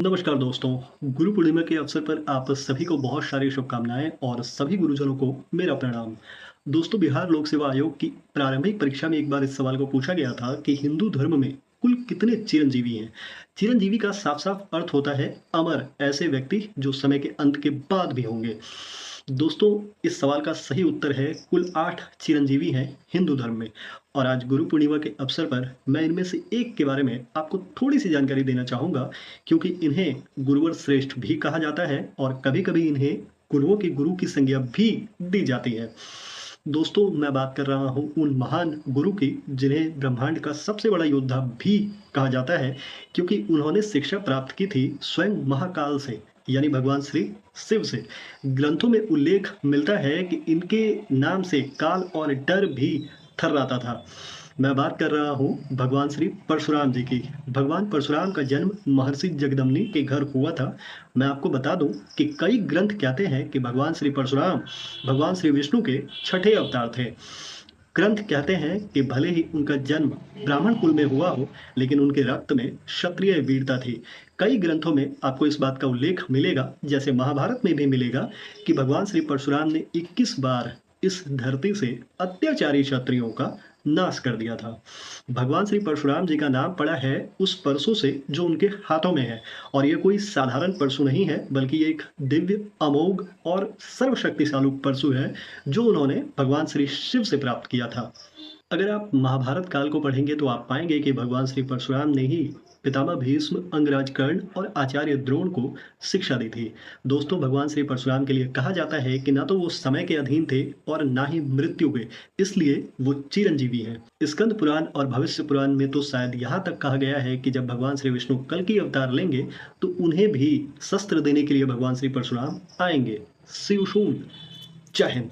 नमस्कार दोस्तों, गुरु पूर्णिमा के अवसर पर आप सभी को बहुत सारी शुभकामनाएँ और सभी गुरुजनों को मेरा प्रणाम। दोस्तों, बिहार लोक सेवा आयोग की प्रारंभिक परीक्षा में एक बार इस सवाल को पूछा गया था कि हिंदू धर्म में कुल कितने चिरंजीवी हैं? चिरंजीवी का साफ-साफ अर्थ होता है अमर, ऐसे व्यक्ति जो समय के अंत के बाद भी होंगे। दोस्तों, इस सवाल का सही उत्तर है कुल 8 चिरंजीवी हैं हिंदू धर्म में। और आज गुरु पूर्णिमा के अवसर पर मैं इनमें से एक के बारे में आपको थोड़ी-सी जानकारी देना चाहूँगा, क्योंकि इन्हें गुरुवर श्रेष्ठ भी कहा जाता है और कभी-कभी इन्हें गुरुओं के गुरु की संज्ञा भी दी जाती है। दोस्तों, मैं बात कर रहा हूँ उन महान गुरु की जिन्हें ब्रह्मांड का सबसे बड़ा योद्धा भी कहा जाता है, क्योंकि उन्होंने शिक्षा प्राप्त की थी स्वयं महाकाल से, यानी भगवान श्री शिव से। ग्रंथों में उल्लेख मिलता है कि इनके नाम से काल और डर भी थर्राता था। मैं बात कर रहा हूँ भगवान श्री परशुराम जी की। भगवान परशुराम का जन्म महर्षि जगदम्नि के घर हुआ था। मैं आपको बता दूँ कि कई ग्रंथ कहते हैं कि भगवान श्री परशुराम भगवान श्री विष्णु के छठे अवतार थे। ग्रंथ कहते हैं कि भले ही उनका जन्म ब्राह्मण कुल में हुआ हो, लेकिन उनके रक्त में क्षत्रिय वीरता थी। कई ग्रंथों में आपको इस बात का उल्लेख मिलेगा, जैसे महाभारत में भी मिलेगा, कि भगवान श्री परशुराम ने 21 बार इस धरती से अत्याचारी क्षत्रियों का नाश कर दिया था। भगवान श्री परशुराम जी का नाम पड़ा है उस परशु से जो उनके हाथों में है, और ये कोई साधारण परशु नहीं है, बल्कि ये एक दिव्य, अमोघ और सर्वशक्तिशाली परशु है, जो उन्होंने भगवान श्री शिव से प्राप्त किया था। अगर आप महाभारत काल को पढ़ेंगे तो आप पाएंगे कि भगवान श्री परशुराम ने ही पितामह भीष्म, अंगराज कर्ण और आचार्य द्रोण को शिक्षा दी थी। दोस्तों, भगवान श्री परशुराम के लिए कहा जाता है कि ना तो वो समय के अधीन थे और ना ही मृत्यु के, इसलिए वो चिरंजीवी हैं। स्कंद पुराण और भविष्य पुराण में तो शायद यहाँ तक कहा गया है कि जब भगवान श्री विष्णु कल की अवतार लेंगे तो उन्हें भी शस्त्र देने के लिए भगवान श्री परशुराम आएंगे। शिव शून। जय हिंद।